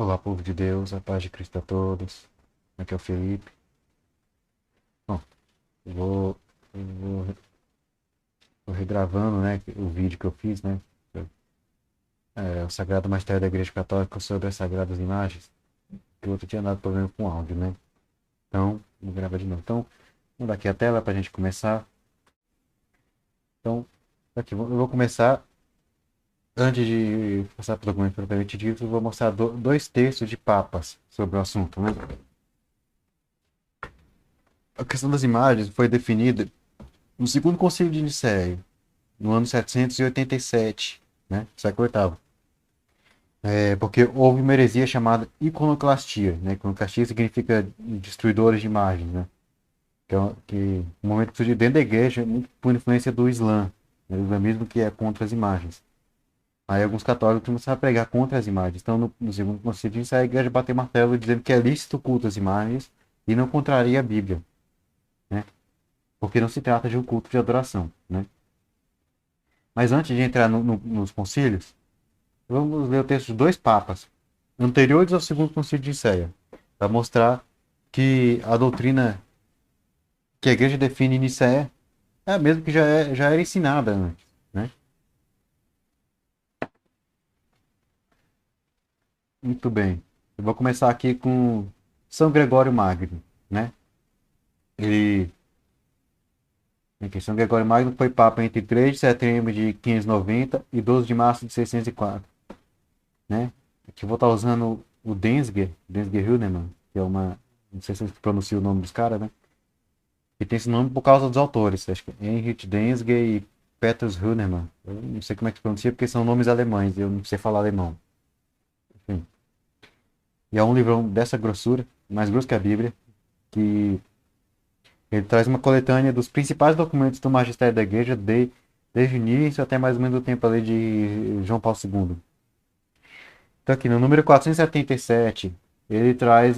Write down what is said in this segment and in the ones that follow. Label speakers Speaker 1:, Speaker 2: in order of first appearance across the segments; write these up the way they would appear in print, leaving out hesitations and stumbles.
Speaker 1: Olá, povo de Deus, a paz de Cristo a todos. Aqui é o Felipe. Bom, eu vou, eu vou, vou regravando, né, o vídeo que eu fiz, né, o Sagrado Mistério da Igreja Católica sobre as Sagradas Imagens, que o outro tinha dado problema com o áudio, né. Então, vou gravar de novo. Então, vamos dar aqui a tela para a gente começar. Então, aqui, eu vou começar, antes de passar para o documento propriamente dito, eu vou mostrar dois textos de papas sobre o assunto, né. A questão das imagens foi definida no segundo concílio de Nicéia, no ano 787, né, século oitavo. Porque houve uma heresia chamada iconoclastia, né? Iconoclastia significa destruidores de imagens, né? Que no momento que surgiu dentro da igreja, muito por influência do Islã, né? O islamismo que é contra as imagens. Aí alguns católicos começaram a pregar contra as imagens. Então, no segundo concílio, a igreja bateu martelo dizendo que é lícito o culto às imagens e não contraria a Bíblia, né? Porque não se trata de um culto de adoração, né? Mas antes de entrar nos concílios, vamos ler o texto de dois papas, anteriores ao segundo concílio de Nicéia, para mostrar que a doutrina que a igreja define em Nicéia é a mesma que já era ensinada antes, né? Muito bem. Eu vou começar aqui com São Gregório Magno, né? Ele, aqui, São Gregório Magno foi papa entre 3 de setembro de 590 e 12 de março de 604, né? Aqui eu vou estar usando o Densger Hüdemann, que é uma, não sei se eu pronuncio o nome dos caras, né? E tem esse nome por causa dos autores. Acho que é Heinrich Densger e Petrus Hühnemann. Eu não sei como é que se pronuncia porque são nomes alemães. Eu não sei falar alemão. Enfim. E é um livrão dessa grossura, mais grosso que a Bíblia, que ele traz uma coletânea dos principais documentos do magistério da igreja desde o início até mais ou menos o tempo ali de João Paulo II. Então aqui no número 477, ele traz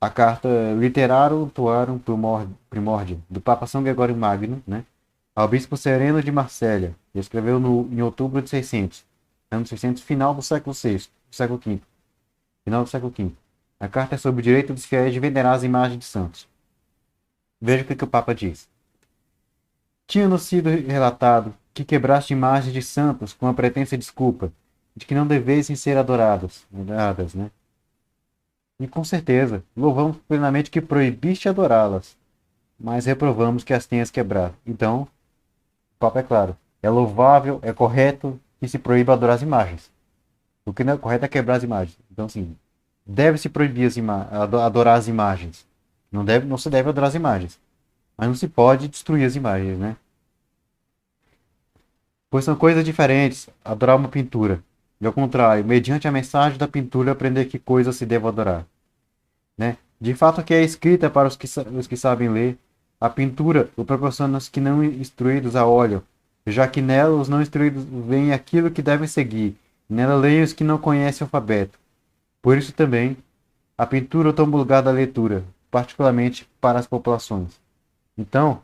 Speaker 1: a carta Literarum Tuarum Primordia, do Papa São Gregório Magno, né, ao bispo Sereno de Marsella. Ele escreveu em outubro de 600, ano 600, final do século VI, do século V, final do século V. A carta é sobre o direito dos fiéis de venerar as imagens de santos. Veja o que o Papa diz. Tinha-nos sido relatado que quebraste imagens de santos com a pretensa desculpa de que não devessem ser adoradas, né? E com certeza, louvamos plenamente que proibiste adorá-las, mas reprovamos que as tenhas quebrado. Então, o papo é claro. É louvável, é correto que se proíba adorar as imagens. O que não é correto é quebrar as imagens. Então, assim, deve-se proibir adorar as imagens. Não se deve adorar as imagens. Mas não se pode destruir as imagens, né? Pois são coisas diferentes adorar uma pintura. E ao contrário, mediante a mensagem da pintura, aprender que coisa se deve adorar. Né? De fato, que é escrita para os que sabem ler, a pintura o proporciona aos que não instruídos a óleo, já que nela os não instruídos veem aquilo que devem seguir, nela leem os que não conhecem o alfabeto. Por isso também, a pintura toma lugar da leitura, particularmente para as populações. Então,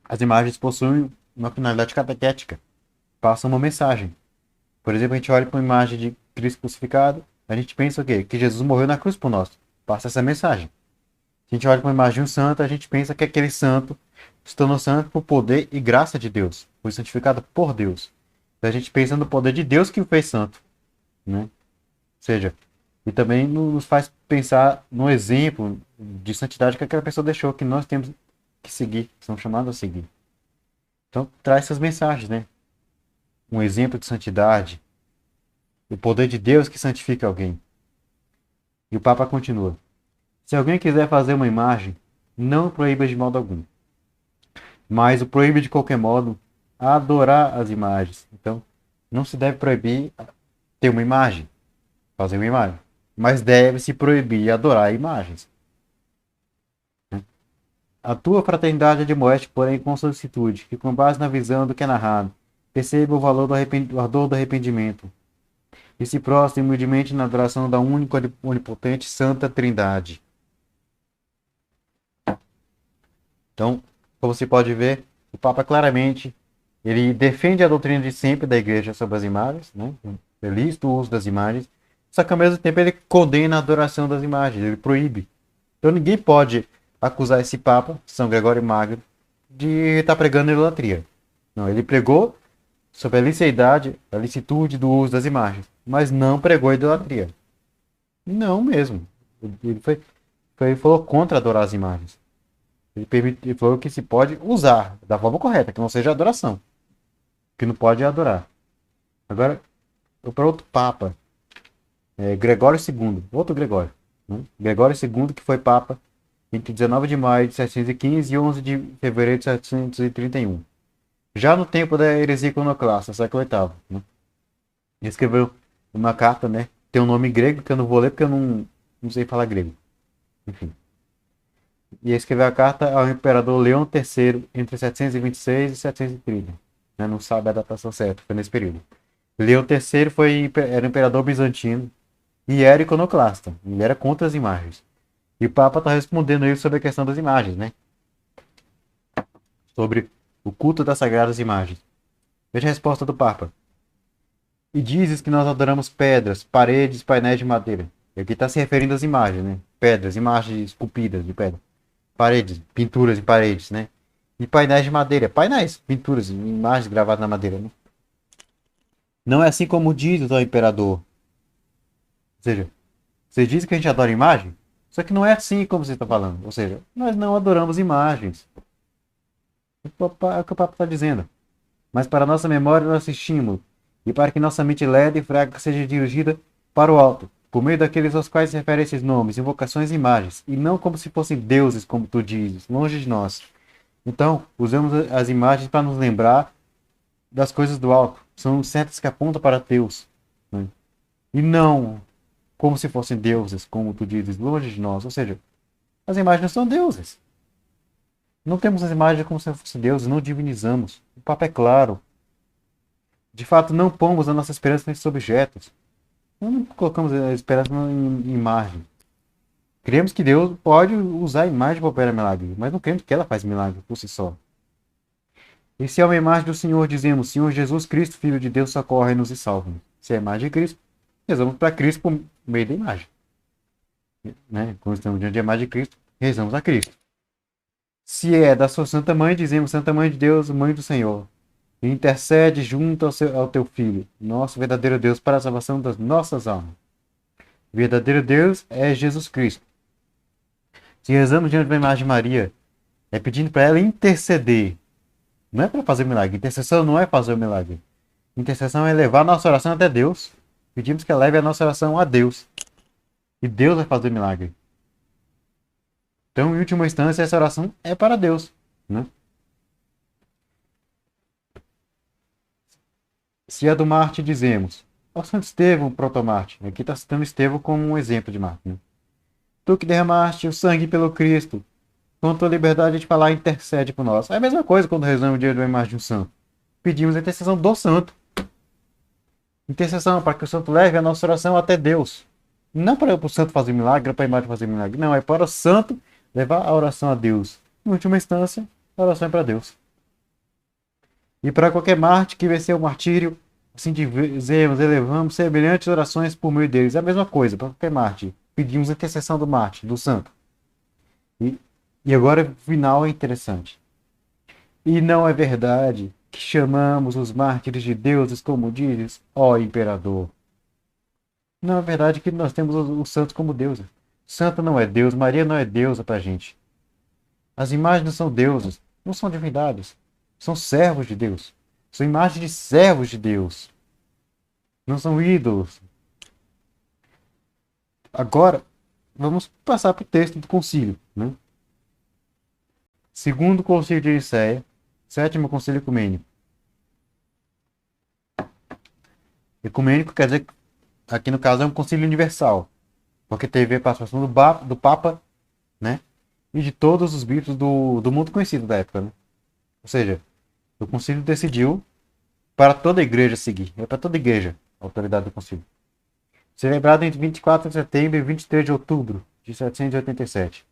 Speaker 1: as imagens possuem uma finalidade catequética, passam uma mensagem. Por exemplo, a gente olha para uma imagem de Cristo crucificado, a gente pensa o quê? Que Jesus morreu na cruz por nós. Passa essa mensagem. Se a gente olha para uma imagem de um santo, a gente pensa que aquele santo se tornou santo por poder e graça de Deus. Foi santificado por Deus. Então a gente pensa no poder de Deus que o fez santo. Né? Ou seja, e também nos faz pensar no exemplo de santidade que aquela pessoa deixou, que nós temos que seguir, que somos chamados a seguir. Então traz essas mensagens, né? Um exemplo de santidade, o poder de Deus que santifica alguém. E o Papa continua. Se alguém quiser fazer uma imagem, não o proíba de modo algum. Mas o proíbe de qualquer modo a adorar as imagens. Então, não se deve proibir ter uma imagem, fazer uma imagem. Mas deve-se proibir adorar imagens. A tua fraternidade admoeste, porém, com solicitude, que com base na visão do que é narrado, perceba o valor do ardor do arrependimento, e se prostre humildemente na adoração da única onipotente Santa Trindade. Então, como você pode ver, o Papa claramente ele defende a doutrina de sempre da Igreja sobre as imagens, né? É lícito o uso das imagens, Só que ao mesmo tempo ele condena a adoração das imagens, ele proíbe. Então ninguém pode acusar esse Papa, São Gregório Magno, de estar pregando idolatria. Não, ele pregou sobre a liceidade, a licitude do uso das imagens, mas não pregou idolatria. Não mesmo. Ele falou contra adorar as imagens. Ele falou que se pode usar da forma correta, que não seja adoração. Que não pode adorar. Agora, para outro Papa, Gregório II, outro Gregório. Né? Gregório II, que foi Papa entre 19 de maio de 715 e 11 de fevereiro de 731. Já no tempo da heresia iconoclasta, século VIII. Né? Ele escreveu uma carta, né? Tem um nome grego que eu não vou ler porque eu não sei falar grego. Enfim. E escreveu a carta ao imperador Leão III entre 726 e 730. Né? Não sabe a datação certa, foi nesse período. Leão III era um imperador bizantino e era iconoclasta. Ele era contra as imagens. E o Papa está respondendo ele sobre a questão das imagens, né? Sobre o culto das sagradas imagens. Veja a resposta do Papa. E dizes que nós adoramos pedras, paredes, painéis de madeira. E aqui está se referindo às imagens, né? Pedras, imagens esculpidas de pedra. Paredes, pinturas em paredes, né? E painéis de madeira. Painéis, pinturas, imagens gravadas na madeira, né? Não é assim como diz o imperador. Ou seja, você diz que a gente adora imagem? Só que não é assim como você está falando. Ou seja, nós não adoramos imagens. É o que o Papa está dizendo. Mas para nossa memória, nosso estímulo, e para que nossa mente lerda e fraca seja dirigida para o alto, por meio daqueles aos quais se referem esses nomes, invocações e imagens, e não como se fossem deuses, como tu dizes, longe de nós. Então, usamos as imagens para nos lembrar das coisas do alto. São setas que apontam para Deus. Né? E não como se fossem deuses, como tu dizes, longe de nós. Ou seja, as imagens não são deuses. Não temos as imagens como se fossem deuses, não divinizamos. O Papa é claro. De fato, não pomos a nossa esperança nesses objetos. Não colocamos a esperança em imagem. Cremos que Deus pode usar a imagem para operar milagre, mas não cremos que ela faz milagre por si só. E se é uma imagem do Senhor, dizemos: Senhor Jesus Cristo, Filho de Deus, socorre-nos e salva-nos. Se é a imagem de Cristo, rezamos para Cristo por meio da imagem. Né? Quando estamos diante da imagem de Cristo, rezamos a Cristo. Se é da sua Santa Mãe, dizemos: Santa Mãe de Deus, Mãe do Senhor, intercede junto ao teu Filho, nosso verdadeiro Deus, para a salvação das nossas almas. O verdadeiro Deus é Jesus Cristo. Se rezamos diante da imagem de Maria, é pedindo para ela interceder. Não é para fazer milagre. Intercessão não é fazer o milagre. Intercessão é levar a nossa oração até Deus. Pedimos que ela leve a nossa oração a Deus. E Deus vai fazer o milagre. Então, em última instância, essa oração é para Deus. Né? Se é do Marte, dizemos: Ó Santo Estevão, protomarte. Aqui está citando Estevão como um exemplo de Marte. Né? Tu que derramaste o sangue pelo Cristo, com tua liberdade de falar, intercede por nós. É a mesma coisa quando rezamos diante da imagem de um santo. Pedimos a intercessão do santo. Intercessão para que o santo leve a nossa oração até Deus. Não para o santo fazer milagre, para a imagem fazer milagre. Não, é para o santo levar a oração a Deus. Em última instância, a oração é para Deus. E para qualquer Marte que venceu o martírio, assim dizemos, elevamos semelhantes orações por meio deles. É a mesma coisa, para qualquer Marte. Pedimos a intercessão do Marte, do santo. E agora o final é interessante. E não é verdade que chamamos os mártires de deuses, como dizes, ó imperador. Não é verdade que nós temos os santos como deuses. Santo não é Deus, Maria não é deusa pra gente. As imagens não são deuses, não são divindades. São servos de Deus. São imagens de servos de Deus. Não são ídolos. Agora, vamos passar para o texto do concílio. Né? Segundo concílio de Nicéia, sétimo concílio ecumênico. Ecumênico quer dizer, aqui no caso, é um concílio universal. Porque teve a participação do Papa, né? E de todos os bispos do mundo conhecido da época. Né? Ou seja, o concílio decidiu para toda a igreja seguir. É para toda a igreja a autoridade do concílio. Celebrado entre 24 de setembro e 23 de outubro de 787.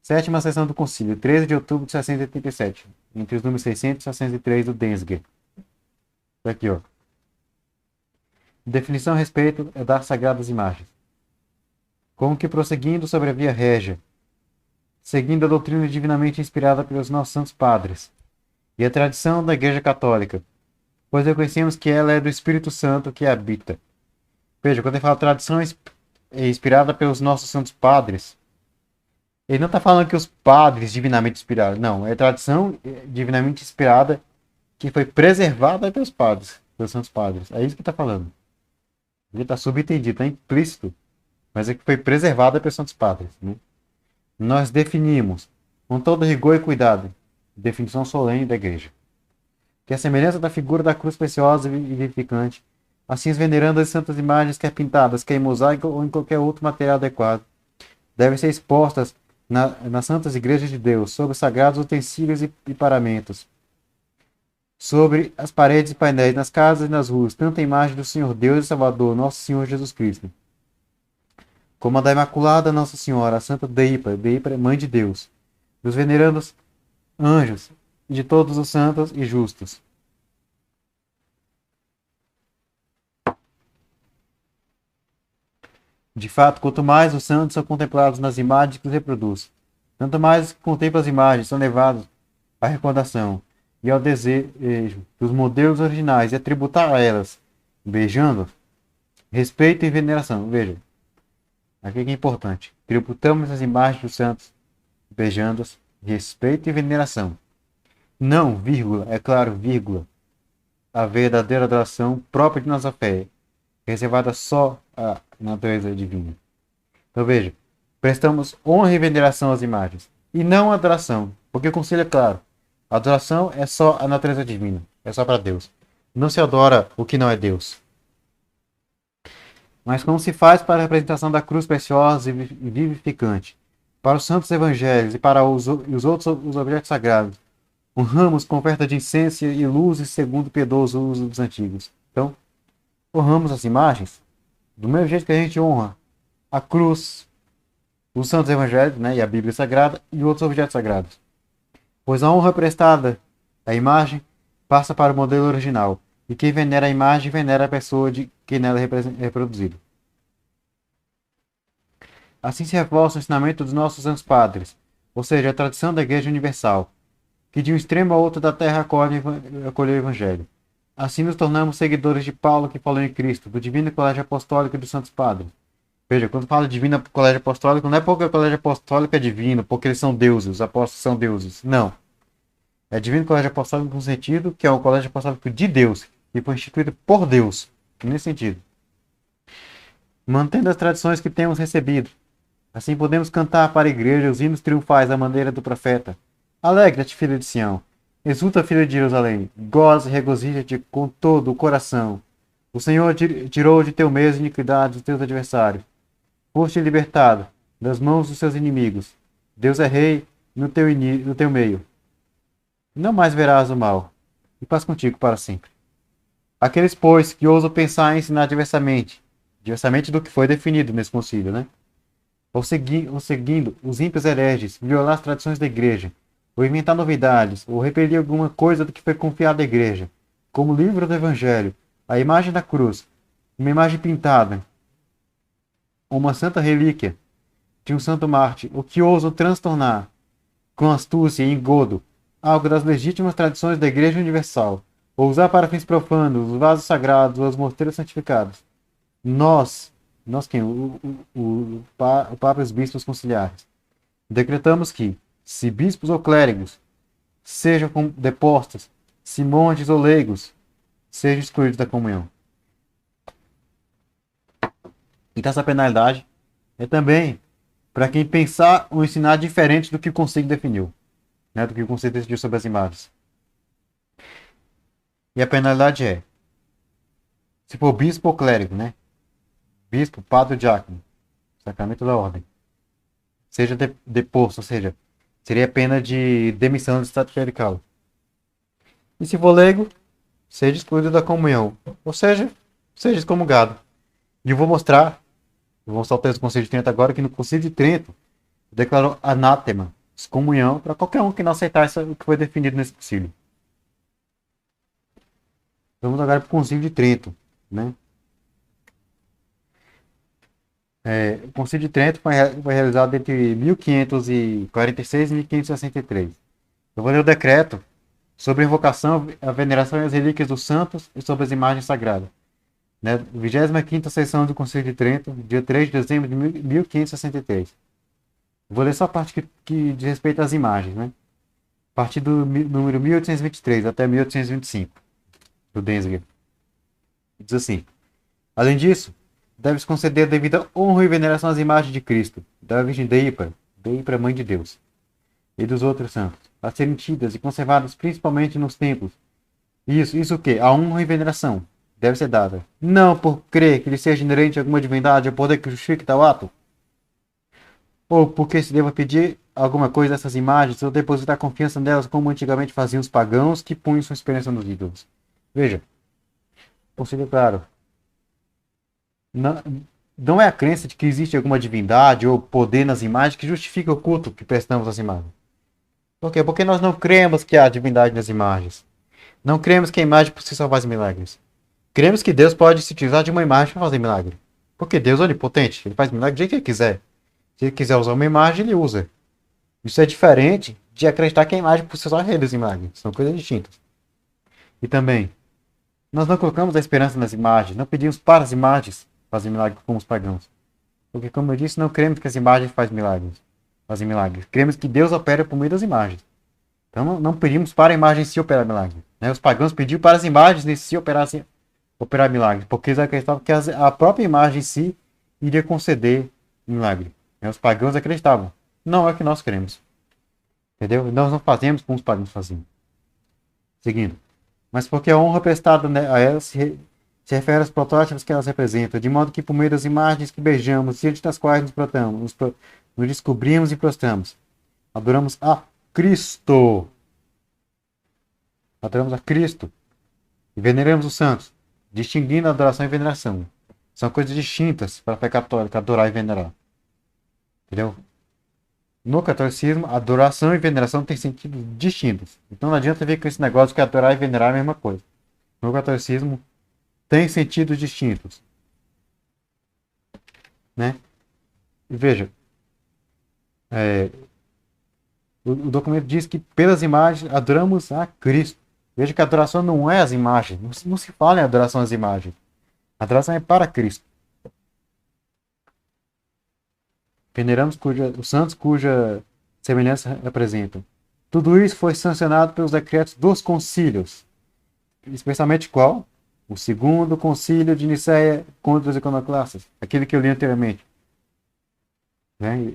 Speaker 1: Sétima sessão do concílio, 13 de outubro de 787. Entre os números 600 e 603 do Densger. Aqui, ó. Definição a respeito é das sagradas imagens. Como que prosseguindo sobre a via régia, seguindo a doutrina divinamente inspirada pelos nossos santos padres e a tradição da Igreja Católica, pois reconhecemos que ela é do Espírito Santo que habita. Veja, quando ele fala tradição inspirada pelos nossos santos padres, ele não está falando que os padres divinamente inspirados, não, é tradição divinamente inspirada que foi preservada pelos padres, pelos santos padres. É isso que está falando. Ele está subentendido, está implícito, mas é que foi preservada pelos santos padres. Né? Nós definimos, com todo rigor e cuidado, definição solene da igreja, que a semelhança da figura da cruz preciosa e vivificante, assim as venerando as santas imagens pintadas, quer em mosaico ou em qualquer outro material adequado, devem ser expostas nas santas igrejas de Deus, sobre sagrados utensílios e paramentos, sobre as paredes e painéis, nas casas e nas ruas, tanto a imagem do Senhor Deus e Salvador, nosso Senhor Jesus Cristo, como a da Imaculada Nossa Senhora, a Santa Deípa, Deípa é Mãe de Deus, dos venerandos anjos e de todos os santos e justos. De fato, quanto mais os santos são contemplados nas imagens que os reproduz, tanto mais os que contemplam as imagens são levados à recordação e ao desejo dos modelos originais e a tributar a elas, beijando, respeito e veneração. Veja, aqui que é importante. Tributamos as imagens dos santos, beijando-as, respeito e veneração. Não, vírgula, é claro, vírgula, a verdadeira adoração própria de nossa fé, reservada só à natureza divina. Então veja, prestamos honra e veneração às imagens, e não adoração, porque o conselho é claro. A adoração é só a natureza divina, é só para Deus. Não se adora o que não é Deus. Mas como se faz para a representação da cruz preciosa e vivificante, para os santos evangelhos e para os outros os objetos sagrados, honramos com oferta de incenso e luzes segundo o piedoso uso dos antigos. Então, honramos as imagens do mesmo jeito que a gente honra a cruz, os santos evangelhos, né, e a Bíblia Sagrada e outros objetos sagrados. Pois a honra prestada à imagem passa para o modelo original, e quem venera a imagem venera a pessoa de que nela é reproduzida. Assim se reforça o ensinamento dos nossos santos padres, ou seja, a tradição da Igreja Universal, que de um extremo ao outro da terra acolhe o Evangelho. Assim nos tornamos seguidores de Paulo que falou em Cristo, do Divino Colégio Apostólico e dos Santos Padres. Veja, quando fala Divino Colégio Apostólico, não é porque o Colégio Apostólico é divino, porque eles são deuses, os apóstolos são deuses. Não. É Divino Colégio Apostólico no sentido que é o Colégio Apostólico de Deus, que foi instituído por Deus, nesse sentido. Mantendo as tradições que temos recebido. Assim podemos cantar para a igreja os hinos triunfais à maneira do profeta. Alegra-te, filha de Sião. Exulta, filha de Jerusalém. Goza e regozija-te com todo o coração. O Senhor tirou de teu meio as iniquidades dos teus adversários. Foste libertado das mãos dos seus inimigos. Deus é rei no teu meio. Não mais verás o mal. E paz contigo para sempre. Aqueles, pois, que ousam pensar em ensinar diversamente do que foi definido nesse concílio, né? Ou seguindo os ímpios hereges, violar as tradições da igreja, ou inventar novidades, ou repelir alguma coisa do que foi confiado à igreja, como o livro do Evangelho, a imagem da cruz, uma imagem pintada, ou uma santa relíquia de um santo mártir, o que ousam transtornar, com astúcia e engodo, algo das legítimas tradições da Igreja Universal, ou usar para fins profanos os vasos sagrados ou as mosteiras santificadas. Nós quem? O Papa e os bispos conciliares, decretamos que, se bispos ou clérigos sejam depostos, se monges ou leigos sejam excluídos da comunhão. Então essa penalidade é também para quem pensar ou ensinar diferente do que o Conselho definiu, né, do que o Conselho decidiu sobre as imagens. E a penalidade é, se for bispo ou clérigo, né? Bispo, padre ou diácono, sacramento da ordem, seja deposto, ou seja, seria pena de demissão do estado clerical. E se for leigo, seja excluído da comunhão, ou seja excomungado. E eu vou mostrar o texto do Concílio de Trento agora, que no Concílio de Trento declarou anátema, excomunhão, para qualquer um que não aceitar o que foi definido nesse concílio. Vamos agora para o Concílio de Trento, né? O Concílio de Trento foi realizado entre 1546 e 1563. Eu vou ler o decreto sobre a invocação, a veneração e as relíquias dos santos e sobre as imagens sagradas. Né? 25ª sessão do Concílio de Trento, dia 3 de dezembro de 1563. Vou ler só a parte que diz respeito às imagens, né? A partir do número 1823 até 1825, do Denzger. Diz assim: além disso, deve-se conceder a devida honra e veneração às imagens de Cristo, da Virgem Deípara, Mãe de Deus, e dos outros santos, a serem tidas e conservadas principalmente nos templos. Isso o quê? A honra e veneração deve ser dada, não por crer que lhe seja inerente a alguma divindade ou poder que justifique tal ato, ou porque se deva pedir alguma coisa dessas imagens ou depositar confiança nelas como antigamente faziam os pagãos que punham sua esperança nos ídolos. Veja, conselho claro, não, não é a crença de que existe alguma divindade ou poder nas imagens que justifica o culto que prestamos às imagens. Por quê? Porque nós não cremos que há divindade nas imagens. Não cremos que a imagem por si só faz milagres. Cremos que Deus pode se utilizar de uma imagem para fazer milagre. Porque Deus é onipotente, ele faz milagre do jeito que ele quiser. Se ele quiser usar uma imagem, ele usa. Isso é diferente de acreditar que a imagem por si só realiza milagre. São coisas distintas. E também, nós não colocamos a esperança nas imagens, não pedimos para as imagens fazer milagre como os pagãos. Porque, como eu disse, não cremos que as imagens fazem milagres. Cremos que Deus opera por meio das imagens. Então, não pedimos para a imagem em si operar milagre. Né? Os pagãos pediam para as imagens em si operar milagre, porque eles acreditavam que a própria imagem em si iria conceder milagre. Né? Os pagãos acreditavam. Não é o que nós queremos. Entendeu? Nós não fazemos como os pagãos faziam. Seguindo. Mas porque a honra prestada a elas se refere aos protótipos que elas representam, de modo que por meio das imagens que beijamos, diante das quais nos descobrimos e prostramos, adoramos a Cristo. Adoramos a Cristo. E veneramos os santos, distinguindo a adoração e veneração. São coisas distintas para a fé católica, adorar e venerar. Entendeu? No catolicismo, adoração e veneração têm sentidos distintos. Então não adianta vir com esse negócio que adorar e venerar é a mesma coisa. No catolicismo, tem sentidos distintos. Né? E veja, o documento diz que pelas imagens adoramos a Cristo. Veja que a adoração não é as imagens. Não se fala em adoração às imagens. A adoração é para Cristo. Veneramos os santos cuja semelhança representam. Tudo isso foi sancionado pelos decretos dos concílios. Especialmente qual? O segundo concílio de Nicéia contra os iconoclastas. Aquele que eu li anteriormente. Né?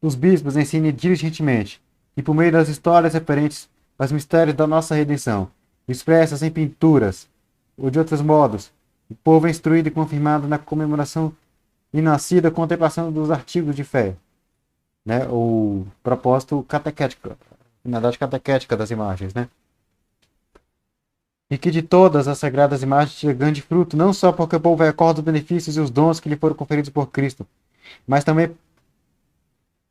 Speaker 1: Os bispos ensinam diligentemente e por meio das histórias referentes aos mistérios da nossa redenção, expressas em pinturas ou de outros modos, o povo é instruído e confirmado na comemoração e nascida contemplação dos artigos de fé, né? O propósito catequético, a finalidade catequética das imagens, né? E que de todas as sagradas imagens tira grande fruto, não só porque o povo recorda os benefícios e os dons que lhe foram conferidos por Cristo, mas também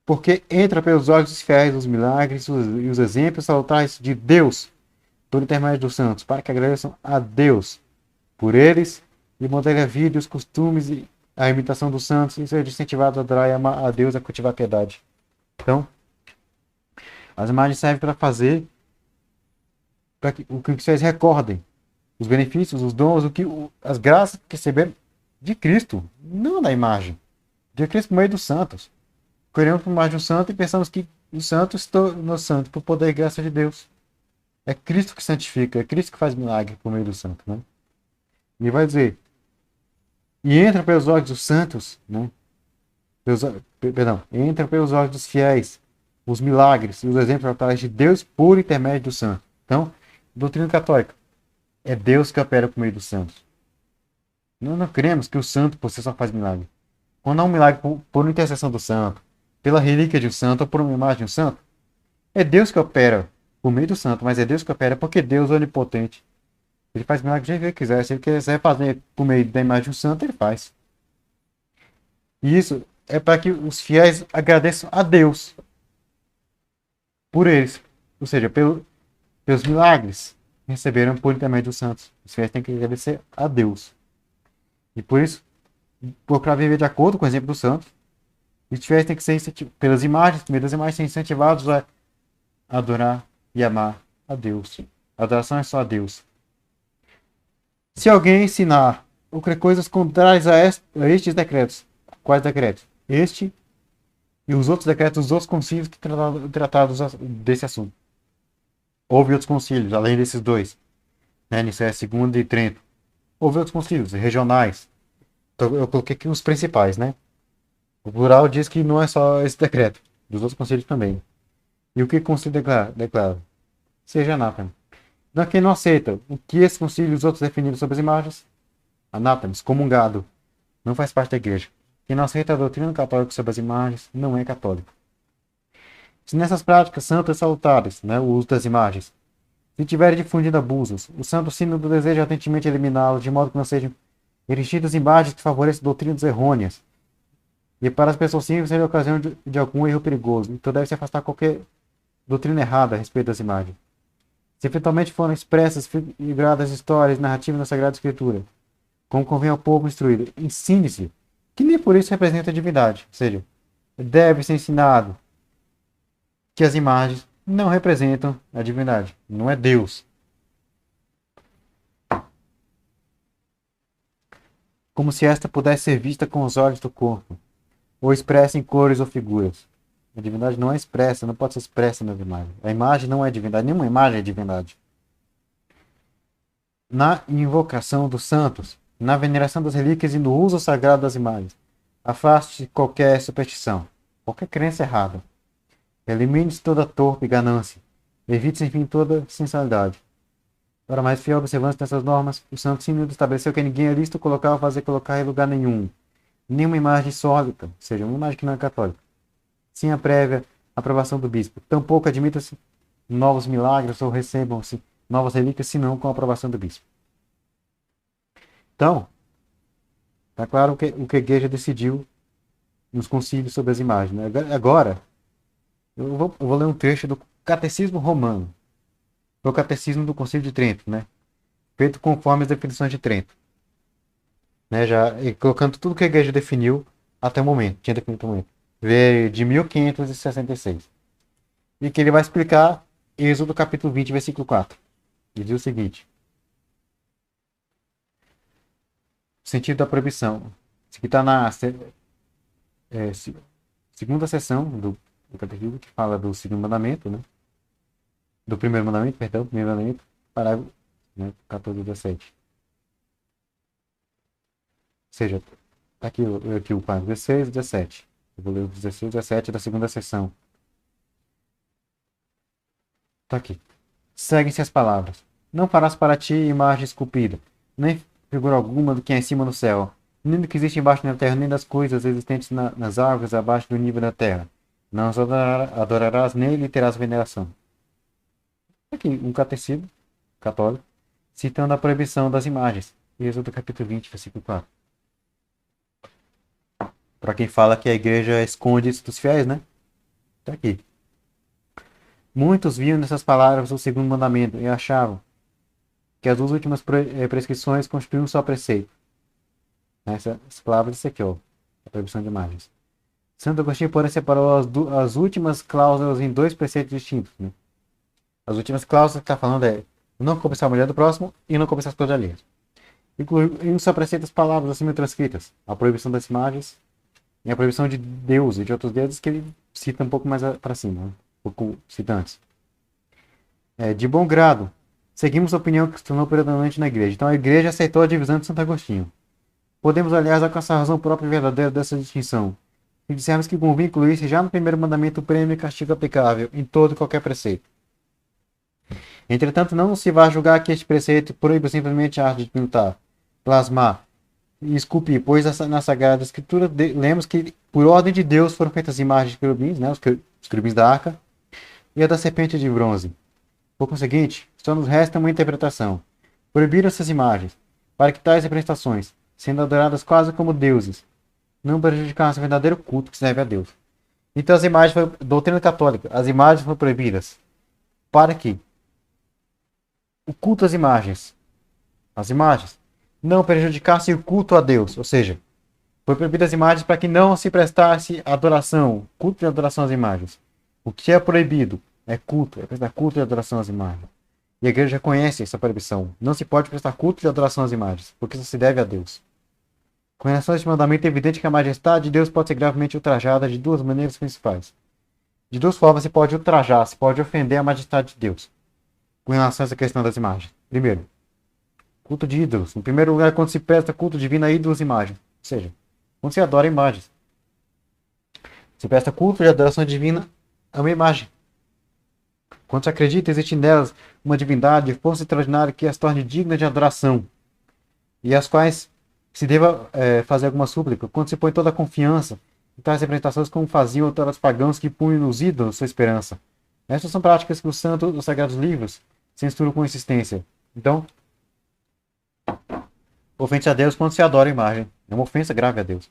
Speaker 1: porque entra pelos olhos dos fiéis os milagres e os exemplos salutares de Deus, por intermédio dos santos, para que agradeçam a Deus por eles e modelem a vida e os costumes e a imitação dos santos e ser incentivado a adorar e amar a Deus e a cultivar a piedade. Então, as imagens servem para fazer para que os fiéis recordem os benefícios, os dons, as graças que receberam de Cristo, não da imagem, de Cristo por meio dos santos. Queremos por mais de um santo e pensamos que o santo se tornou santo por poder e graça de Deus. É Cristo que santifica, é Cristo que faz milagre por meio do santo, né? E vai dizer, e entra pelos olhos dos santos, né? Entra pelos olhos dos fiéis os milagres e os exemplos naturais de Deus por intermédio do santo. Então, doutrina católica, é Deus que opera por meio dos santos. Nós não cremos que o santo por si só faz milagre. Quando há um milagre por intercessão do santo, pela relíquia de um santo ou por uma imagem de um santo, é Deus que opera por meio do santo, mas é Deus que opera porque Deus é onipotente. Ele faz milagre do jeito que ele quiser. Se ele quiser fazer por meio da imagem de um santo, ele faz. E isso é para que os fiéis agradeçam a Deus por eles. Ou seja, pelos milagres que receberam por intermédio dos santos. Os fiéis têm que agradecer a Deus. E por isso, procurar viver de acordo com o exemplo dos santos. E os fiéis têm que ser pelas imagens, por meio das imagens, ser incentivados a adorar e amar a Deus. A adoração é só a Deus. Se alguém ensinar ou crer coisas contrárias a estes decretos, quais decretos? Este e os outros decretos dos outros concílios que tratados desse assunto. Houve outros concílios, além desses dois. Né? Nicéia II e Trento. Houve outros concílios regionais. Então, eu coloquei aqui os principais, né? O plural diz que não é só esse decreto, dos outros concílios também. E o que o concílio declara? Seja anátema. Então, quem não aceita o que esse concílio e os outros definiram sobre as imagens, anátema, excomungado, não faz parte da igreja. Quem não aceita a doutrina católica sobre as imagens, não é católico. Se nessas práticas santas salutares, né, o uso das imagens, se tiverem difundido abusos, o Santo Sínodo deseja ardentemente eliminá-los, de modo que não sejam erigidas imagens que favoreçam doutrinas errôneas, e para as pessoas simples seria ocasião de algum erro perigoso. Então deve-se afastar qualquer doutrina errada a respeito das imagens. Se eventualmente forem expressas figuradas histórias narrativas na Sagrada Escritura, como convém ao povo instruído, ensine-se que nem por isso representa a divindade. Ou seja, deve ser ensinado que as imagens não representam a divindade. Não é Deus. Como se esta pudesse ser vista com os olhos do corpo, ou expressa em cores ou figuras. A divindade não é expressa, não pode ser expressa nas imagens. A imagem não é divindade, nenhuma imagem é divindade. Na invocação dos santos, na veneração das relíquias e no uso sagrado das imagens, afaste qualquer superstição, qualquer crença errada. Elimine-se toda torpe ganância. Evite-se, enfim, toda sensualidade. Para mais fiel observância dessas normas, o Santo Sínodo estabeleceu que ninguém é lícito colocar ou fazer colocar em lugar nenhum nenhuma imagem sólica, ou seja, uma imagem que não é católica, sem a prévia aprovação do bispo. Tampouco admita-se novos milagres ou recebam-se novas relíquias, senão com a aprovação do bispo. Então, está claro o que a igreja decidiu nos concílios sobre as imagens. Né? Agora, eu vou ler um trecho do Catecismo Romano, o Catecismo do Concílio de Trento, né? Feito conforme as definições de Trento. Né? E colocando tudo que a igreja definiu até o momento, tinha definido até o momento. Veio de 1566. E que ele vai explicar Êxodo capítulo 20, versículo 4. Ele diz o seguinte: o sentido da proibição. Isso aqui está na segunda seção do catecismo, que fala do segundo mandamento, né? Do primeiro mandamento, perdão, primeiro mandamento, parágrafo, né, 14 e 17. Ou seja, está aqui o parágrafo 16 e 17. Eu vou ler o 16 e 17 da segunda seção. Está aqui. Seguem-se as palavras. Não farás para ti imagem esculpida, nem figura alguma do que é em cima no céu, nem do que existe embaixo na terra, nem das coisas existentes nas árvores abaixo do nível da terra. Não as adorarás nele e terás veneração. Aqui, um catecismo católico, citando a proibição das imagens. Êxodo capítulo 20, versículo 4. Para quem fala que a igreja esconde isso dos fiéis, né? Está aqui. Muitos viam nessas palavras o segundo mandamento e achavam que as duas últimas prescrições constituíam um só preceito. Essas palavras disse aqui, ó, a proibição de imagens. Santo Agostinho, porém, separou as últimas cláusulas em dois preceitos distintos. Né? As últimas cláusulas que está falando é não cobiçar a mulher do próximo e não cobiçar as coisas alheias. Incluiu em um só preceito as palavras acima transcritas, a proibição das imagens e a proibição de Deus e de outros deuses, que ele cita um pouco mais para cima, né? Um pouco cita antes. De bom grado, seguimos a opinião que se tornou predominante na igreja. Então a igreja aceitou a divisão de Santo Agostinho. Podemos, aliás, alcançar a razão própria e verdadeira dessa distinção. E dissemos que convinha incluir-se já no primeiro mandamento o prêmio e castigo aplicável em todo e qualquer preceito. Entretanto, não se vai julgar que este preceito proíbe simplesmente a arte de pintar, plasmar e esculpir, pois na Sagrada Escritura lemos que, por ordem de Deus, foram feitas imagens de querubins, né, os querubins da arca, e a da serpente de bronze. Por conseguinte, só nos resta uma interpretação. Proibiram essas imagens, para que tais representações, sendo adoradas quase como deuses, não prejudicassem o verdadeiro culto que serve a Deus. Então as imagens foram, doutrina católica, as imagens foram proibidas para que o culto às imagens, as imagens, não prejudicassem o culto a Deus, ou seja, Foi proibido as imagens para que não se prestasse adoração, culto de adoração às imagens. O que é proibido é culto, é prestar culto de adoração às imagens. E a igreja conhece essa proibição. Não se pode prestar culto de adoração às imagens, porque isso se deve a Deus. Com relação a este mandamento, é evidente que a majestade de Deus pode ser gravemente ultrajada de duas maneiras principais. De duas formas se pode ultrajar, se pode ofender a majestade de Deus. Com relação a essa questão das imagens. Primeiro, culto de ídolos. Em primeiro lugar, quando se presta culto divino a ídolos e imagens. Ou seja, quando se adora imagens. Se presta culto de adoração divina a uma imagem. Quando se acredita, existe nelas uma divindade de força extraordinária que as torne dignas de adoração. E as quais se deva fazer alguma súplica. Quando se põe toda a confiança em tais representações como faziam os pagãos que punham nos ídolos sua esperança. Estas são práticas que os santos, os sagrados livros, censuram com insistência. Então, ofende a Deus quando se adora a imagem. É uma ofensa grave a Deus.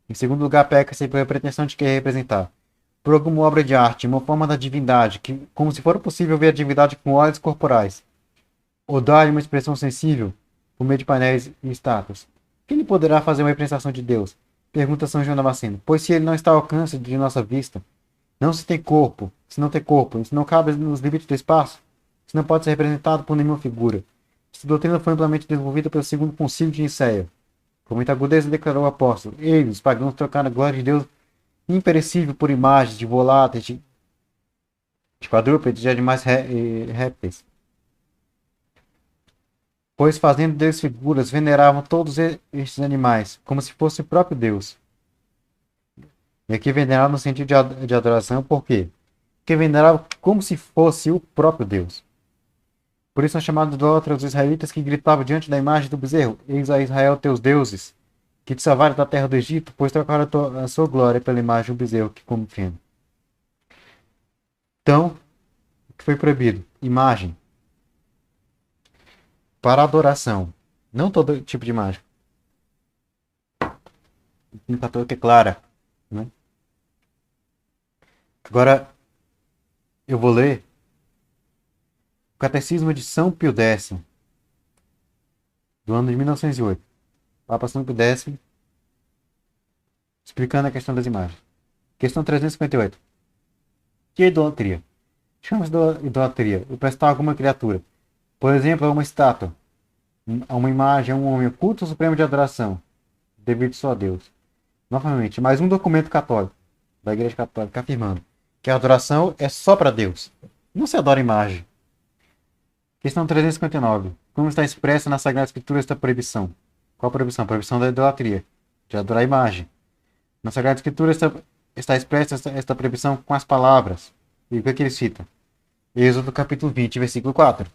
Speaker 1: Em segundo lugar, peca-se pela pretensão de querer representar, por alguma obra de arte, uma forma da divindade, que, como se for possível ver a divindade com olhos corporais, ou dar-lhe uma expressão sensível, por meio de painéis e estátuas. Quem lhe poderá fazer uma representação de Deus? Pergunta São João Damasceno. Pois se ele não está ao alcance de nossa vista, não se tem corpo, se não tem corpo, se não cabe nos limites do espaço, se não pode ser representado por nenhuma figura. Esta doutrina foi amplamente desenvolvida pelo segundo concílio de Nicéia. Com muita agudeza declarou o apóstolo: eles, os pagãos, trocaram a glória de Deus imperecível por imagens de voláteis, de quadrúpedes, de animais répteis. Pois fazendo deles figuras, veneravam todos estes animais, como se fosse o próprio Deus. E aqui veneravam no sentido de adoração, por quê? Porque veneravam como se fosse o próprio Deus. Por isso são chamados idólatras os israelitas que gritavam diante da imagem do bezerro: eis a Israel teus deuses, que te salvaram da terra do Egito, pois trocaram a sua glória pela imagem do bezerro que come feno. Então, o que foi proibido? Imagem. Para adoração. Não todo tipo de imagem. Um católico é clara. Né? Agora, eu vou ler o Catecismo de São Pio X, do ano de 1908. Papa São Pio X, explicando a questão das imagens. Questão 358. Que é idolatria? Chama-se de idolatria o prestar alguma criatura, por exemplo, a uma estátua, a uma imagem, a um homem, o culto supremo de adoração, devido só a Deus. Novamente, mais um documento católico, da Igreja Católica, afirmando que a adoração é só para Deus. Não se adora imagem. Questão 359. Como está expressa na Sagrada Escritura esta proibição? Qual a proibição? A proibição da idolatria, de adorar imagem. Na Sagrada Escritura está expressa esta proibição com as palavras. E o que ele cita? Êxodo capítulo 20, versículo 4.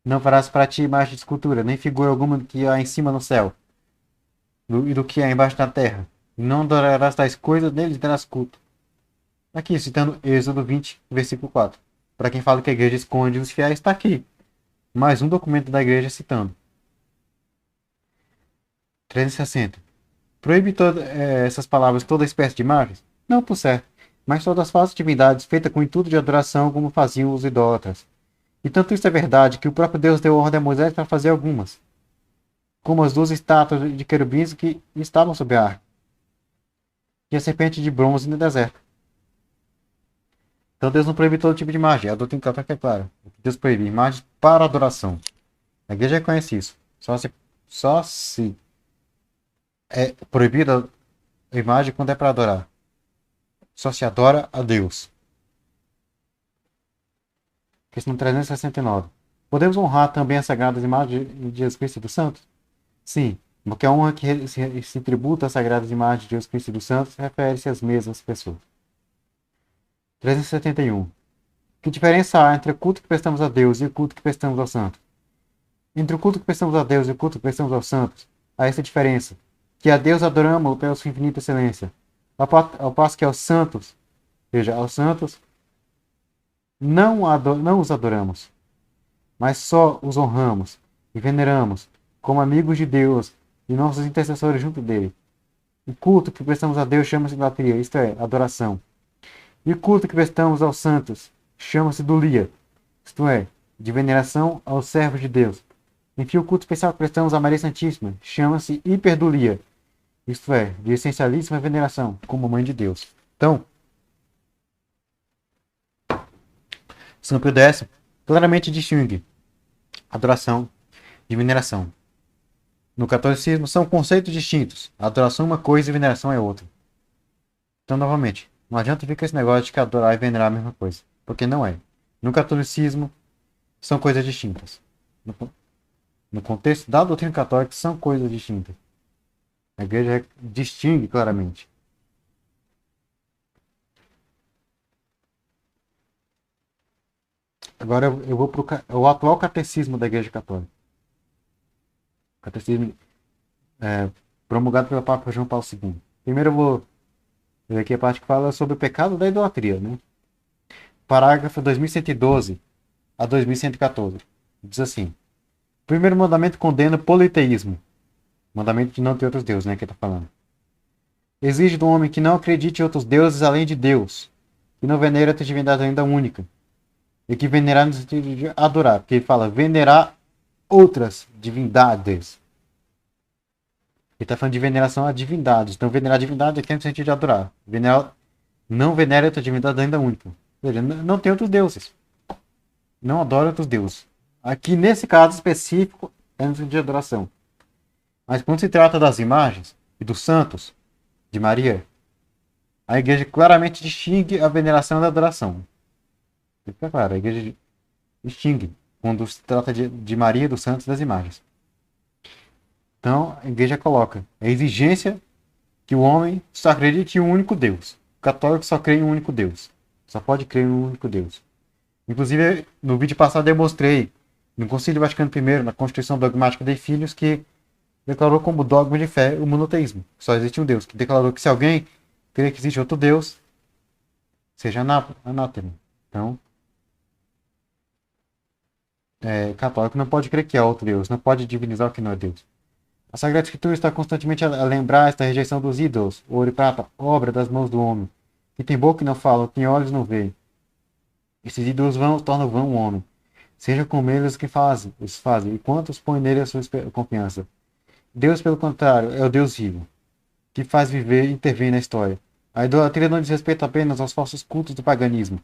Speaker 1: Não farás para ti imagem de escultura, nem figura alguma do que há em cima no céu, e do que há embaixo da terra. Não adorarás tais coisas, neles terás culto. Aqui, citando Êxodo 20, versículo 4. Para quem fala que a igreja esconde os fiéis, está aqui. Mais um documento da igreja citando. 360. Proíbe essas palavras toda espécie de imagens? Não, por certo. Mas todas as falsas divindades feitas com o intuito de adoração, como faziam os idólatras. E tanto isso é verdade que o próprio Deus deu ordem a Moisés para fazer algumas, como as duas estátuas de querubins que estavam sob a arca, e a serpente de bronze no deserto. Então Deus não proíbe todo tipo de imagem. A doutrina católica é clara. Deus proíbe imagens para adoração. A igreja reconhece isso. Só se é proibida a imagem quando é para adorar. Só se adora a Deus. Questão 369. Podemos honrar também as sagradas imagens de Jesus Cristo e dos santos? Sim, porque a honra que se tributa às sagradas imagens de Jesus Cristo e dos santos refere-se às mesmas pessoas. 371. Que diferença há entre o culto que prestamos a Deus e o culto que prestamos aos santos? Entre o culto que prestamos a Deus e o culto que prestamos aos santos, há essa diferença, que a Deus adoramos pela sua infinita excelência, ao passo que aos santos, veja, aos santos, não os adoramos, mas só os honramos e veneramos como amigos de Deus e nossos intercessores junto dele. O culto que prestamos a Deus chama-se idolatria, isto é, adoração. E o culto que prestamos aos santos chama-se dulia, isto é, de veneração aos servos de Deus. Enfim, o culto especial que prestamos à Maria Santíssima chama-se hiperdulia, isto é, de essencialíssima veneração, como mãe de Deus. Então, São Pio X claramente distingue adoração de veneração. No catolicismo são conceitos distintos. Adoração é uma coisa e veneração é outra. Então, novamente, não adianta vir com esse negócio de que adorar e venerar é a mesma coisa, porque não é. No catolicismo são coisas distintas. No contexto da doutrina católica são coisas distintas. A igreja distingue claramente. Agora eu vou para o atual catecismo da Igreja Católica. Catecismo promulgado pelo Papa João Paulo II. Primeiro eu vou ver aqui a parte que fala sobre o pecado da idolatria, né? Parágrafo 2112 a 2114. Diz assim: o primeiro mandamento condena o politeísmo. Mandamento de não ter outros deuses, né? Que está falando. Exige do homem que não acredite em outros deuses além de Deus, que não venera a divindade ainda única, e que venerar no sentido de adorar, porque ele fala venerar outras divindades. Ele está falando de veneração a divindades. Então, venerar a divindade aqui é no sentido de adorar. Não venera outra divindade ainda única. Ou seja, não tem outros deuses. Não adora outros deuses. Aqui, nesse caso específico, é no sentido de adoração. Mas quando se trata das imagens e dos santos de Maria, a igreja claramente distingue a veneração da adoração. Fica claro, a igreja distingue quando se trata de Maria, dos santos e das imagens. Então, a igreja coloca a exigência que o homem só acredite em um único Deus. O católico só crê em um único Deus. Só pode crer em um único Deus. Inclusive, no vídeo passado eu mostrei, no Concílio Vaticano I, na Constituição Dogmática de Filhos, que declarou como dogma de fé o monoteísmo. Só existe um Deus. Que declarou que se alguém crer que existe outro Deus, seja anátema. Então, católico não pode crer que é outro Deus. Não pode divinizar o que não é Deus. A Sagrada Escritura está constantemente a lembrar esta rejeição dos ídolos, ouro e prata, obra das mãos do homem. Que tem boca e não fala, tem olhos e não vê. Esses ídolos tornam vão o homem. Seja com eles os que os fazem, e quantos põem nele a sua confiança. Deus, pelo contrário, é o Deus vivo, que faz viver e intervém na história. A idolatria não diz respeito apenas aos falsos cultos do paganismo.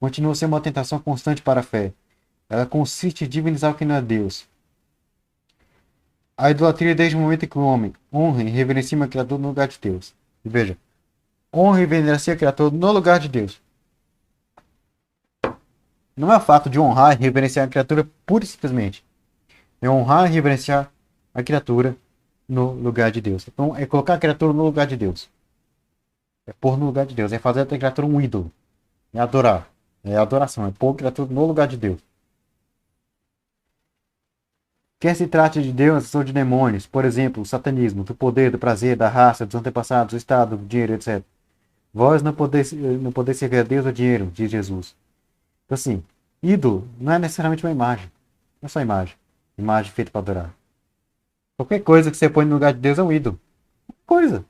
Speaker 1: Continua a ser uma tentação constante para a fé. Ela consiste em divinizar o que não é Deus. A idolatria desde o momento em que o homem honra e reverencia o Criador no lugar de Deus. E veja, honra e reverencia o Criador no lugar de Deus. Não é o fato de honrar e reverenciar a criatura pura e simplesmente. É honrar e reverenciar a criatura no lugar de Deus. Então é colocar a criatura no lugar de Deus. É pôr no lugar de Deus. É fazer a criatura um ídolo. É adorar. É adoração. É pôr a criatura no lugar de Deus. Quer se trate de deuses ou de demônios, por exemplo, o satanismo, do poder, do prazer, da raça, dos antepassados, do Estado, do dinheiro, etc. Vós não podeis servir a Deus ou dinheiro, diz Jesus. Então, assim, ídolo não é necessariamente uma imagem. Não é só imagem. Imagem feita para adorar. Qualquer coisa que você põe no lugar de Deus é um ídolo. Coisa.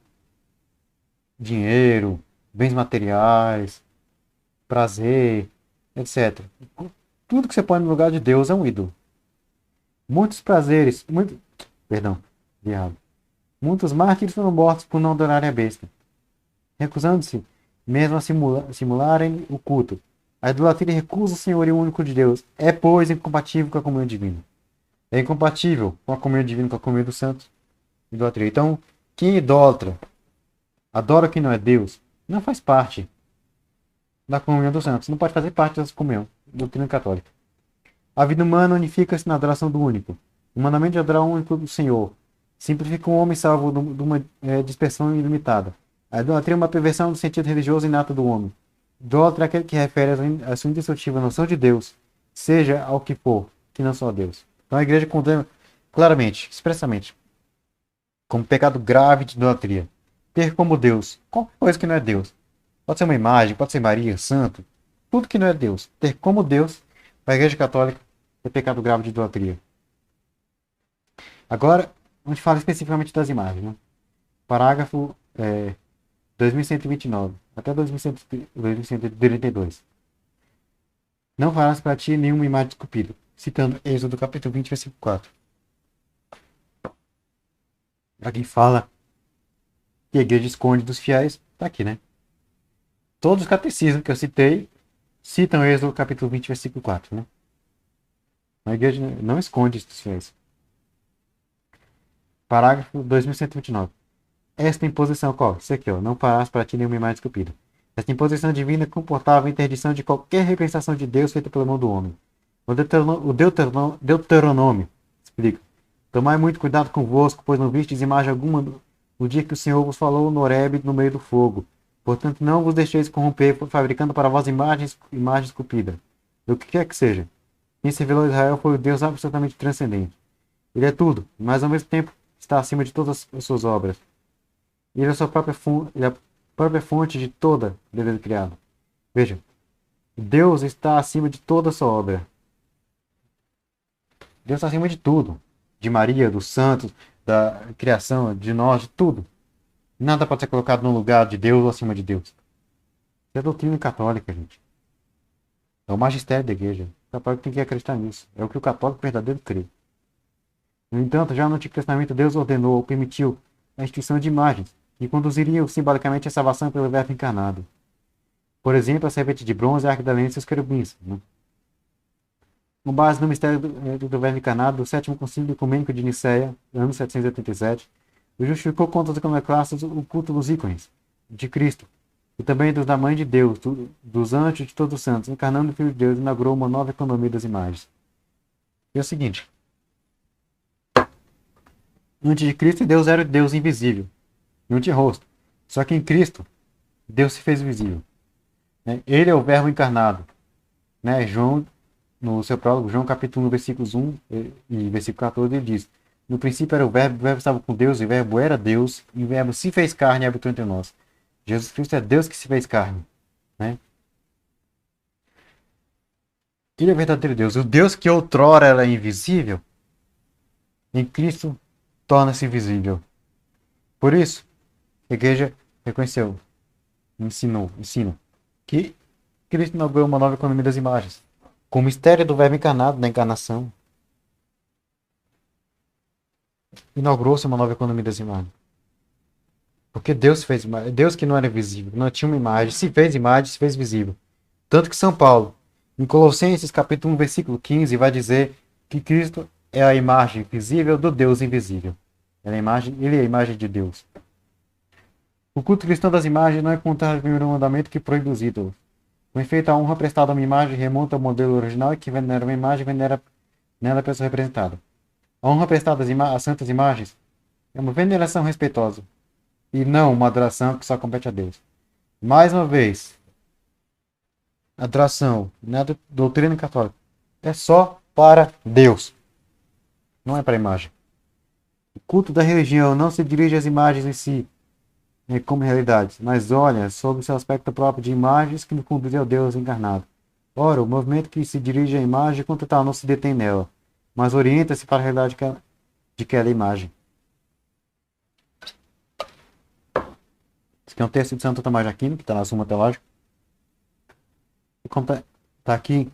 Speaker 1: Dinheiro, bens materiais, prazer, etc. Tudo que você põe no lugar de Deus é um ídolo. Muitos prazeres, perdão, errado. Muitos mártires foram mortos por não adorarem a besta, recusando-se mesmo a simularem o culto. A idolatria recusa o senhorio único de Deus. É, pois, incompatível com a comunhão divina. É incompatível com a comunhão divina, com a comunhão dos santos. Idolatria. Então, quem idolatra, adora quem não é Deus, não faz parte da comunhão dos santos. Não pode fazer parte dessa comunhão, doutrina católica. A vida humana unifica-se na adoração do único. O mandamento de adorar o único do Senhor simplifica um homem salvo de uma dispersão ilimitada. A idolatria é uma perversão do sentido religioso inato do homem. Idólatra é aquele que refere a sua indestrutível noção de Deus, seja ao que for, que não só a Deus. Então a igreja condena claramente, expressamente, como pecado grave de idolatria. Ter como Deus qualquer coisa que não é Deus. Pode ser uma imagem, pode ser Maria, santo, tudo que não é Deus. Ter como Deus, para a igreja católica, é pecado grave de idolatria. Agora, a gente fala especificamente das imagens. Né? Parágrafo 2129 até 2132. Não farás para ti nenhuma imagem esculpida. Citando Êxodo capítulo 20, versículo 4. Aqui fala que a igreja esconde dos fiéis, está aqui, né? Todos os catecismos que eu citei citam Êxodo capítulo 20, versículo 4, né? A igreja não esconde isso dos fiéis. Parágrafo 2129. Esta imposição, qual? Isso aqui, ó. Não farás para ti nenhuma imagem esculpida. Esta imposição divina comportava a interdição de qualquer representação de Deus feita pela mão do homem. O Deuteronômio explica: tomai muito cuidado convosco, pois não vistes imagem alguma no dia que o Senhor vos falou no Horebe no meio do fogo. Portanto, não vos deixeis corromper, fabricando para vós imagem esculpida, do que quer que seja. Quem se revelou a Israel foi o Deus absolutamente transcendente. Ele é tudo, mas ao mesmo tempo está acima de todas as suas obras. Ele é a própria fonte de toda beleza criada. Veja, Deus está acima de toda a sua obra. Deus está acima de tudo. De Maria, dos santos, da criação, de nós, de tudo. Nada pode ser colocado no lugar de Deus ou acima de Deus. Isso é doutrina católica, gente. É o magistério da igreja. O católico tem que acreditar nisso. É o que o católico verdadeiro crê. No entanto, já no Antigo Testamento, Deus ordenou ou permitiu a instituição de imagens que conduziriam simbolicamente a salvação pelo Verbo encarnado. Por exemplo, a serpente de bronze, a arca da aliança e os querubins. Né? Com base no mistério do Verbo encarnado, do Sétimo Concílio Ecumênico de Nicéia, ano 787, justificou contra os iconoclastas o culto dos ícones de Cristo e também dos da Mãe de Deus, dos anjos de todos os santos, encarnando o Filho de Deus, inaugurou uma nova economia das imagens. E é o seguinte: antes de Cristo, Deus era o Deus invisível, não tinha rosto. Só que em Cristo, Deus se fez visível. Ele é o Verbo encarnado. João, no seu prólogo, João capítulo 1, versículos 1 e versículo 14, ele diz: no princípio era o Verbo estava com Deus, e o Verbo era Deus, e o Verbo se fez carne e habitou entre nós. Jesus Cristo é Deus que se fez carne. Né? Ele é o verdadeiro Deus. O Deus que outrora era invisível, em Cristo torna-se visível. Por isso, a igreja reconheceu, ensina que Cristo inaugurou uma nova economia das imagens, com o mistério do Verbo encarnado, da encarnação. Inaugurou-se uma nova economia das imagens. Porque Deus fez imagem. Deus que não era visível, não tinha uma imagem, se fez visível. Tanto que São Paulo, em Colossenses capítulo 1, versículo 15, vai dizer que Cristo é a imagem visível do Deus invisível. Ele é a imagem de Deus. O culto cristão das imagens não é contrário ao primeiro mandamento que proíbe os ídolos. Com efeito, a honra prestada a uma imagem remonta ao modelo original e que venera uma imagem venera nela a pessoa representada. A honra prestada às santas imagens é uma veneração respeitosa e não uma adoração que só compete a Deus. Mais uma vez, adoração na doutrina católica é só para Deus, não é para a imagem. O culto da religião não se dirige às imagens em si, como realidades, mas olha sobre o seu aspecto próprio de imagens que nos conduzem ao Deus encarnado. Ora, o movimento que se dirige à imagem, quanto tal, não se detém nela, mas orienta-se para a realidade de aquela imagem. Esse aqui é um texto de Santo Tomás de Aquino, que está na Suma Teológica. E como está aqui,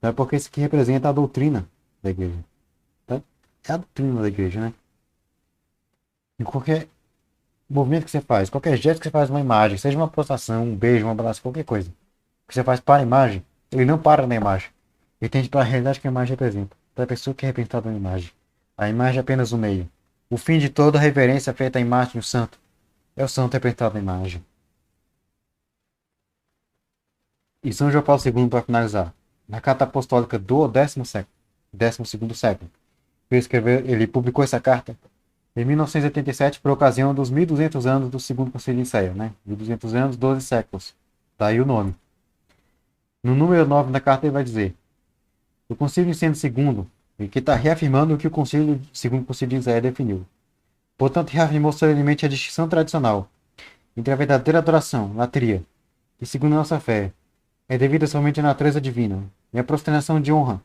Speaker 1: é porque isso aqui representa a doutrina da igreja. Tá? É a doutrina da igreja, né? Em qualquer movimento que você faz, qualquer gesto que você faz uma imagem, seja uma prostração, um beijo, um abraço, qualquer coisa que você faz para a imagem, ele não para na imagem. Ele tende para a realidade que a imagem representa, para a pessoa que é representada na imagem. A imagem é apenas o meio. O fim de toda reverência feita à imagem do santo é o santo representado na imagem. E São João Paulo II, para finalizar, na carta apostólica do 12º século, ele publicou essa carta em 1987, por ocasião dos 1200 anos do Segundo Concílio de Nicéia, né? 1200 anos, 12 séculos. Daí o nome. No número 9 da carta ele vai dizer: o Concílio Niceno II, que está reafirmando o que o Segundo Concílio de Nicéia definiu. Portanto, reafirmou solenemente a distinção tradicional entre a verdadeira adoração, latria, que segundo a nossa fé, é devida somente à natureza divina, e a prosternação de honra.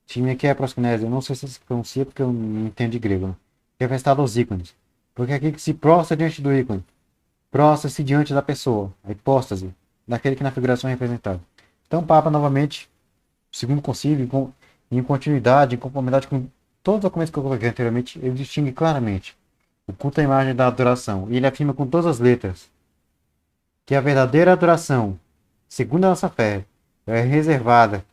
Speaker 1: Time aqui é a proskinese, eu não sei se se pronuncia porque eu não entendo de grego, né? Que é prestado aos ícones. Porque aquele que se prostra diante do ícone, prostra-se diante da pessoa, a hipóstase, daquele que na figuração é representado. Então o Papa, novamente, segundo o concílio, em continuidade, em conformidade com todos os documentos que eu coloquei anteriormente, ele distingue claramente o culto à imagem da adoração. E ele afirma com todas as letras que a verdadeira adoração, segundo a nossa fé, é reservada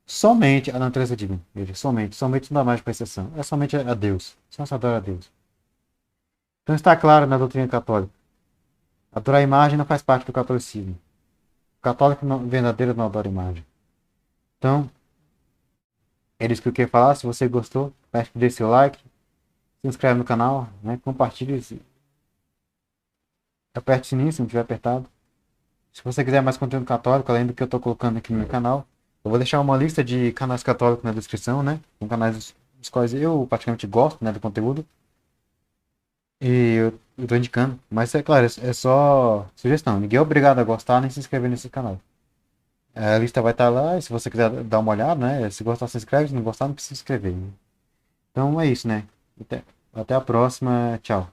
Speaker 1: somente à natureza divina. Veja, somente não dá mais para exceção. É somente a Deus. Só se adora a Deus. Então está claro na doutrina católica. Adorar a imagem não faz parte do catolicismo. O católico verdadeiro não adora imagem. Então, era isso que eu queria falar. Se você gostou, peço que dê seu like, se inscreve no canal, né? Compartilhe, aperte o sininho se não tiver apertado. Se você quiser mais conteúdo católico, além do que eu estou colocando aqui no meu canal, eu vou deixar uma lista de canais católicos na descrição, né? São canais dos quais eu praticamente gosto, né, do conteúdo. E eu tô indicando. Mas é claro, é só sugestão. Ninguém é obrigado a gostar nem se inscrever nesse canal. A lista vai estar lá e se você quiser dar uma olhada, né? Se gostar, se inscreve. Se não gostar, não precisa se inscrever. Então é isso, né? Até a próxima. Tchau.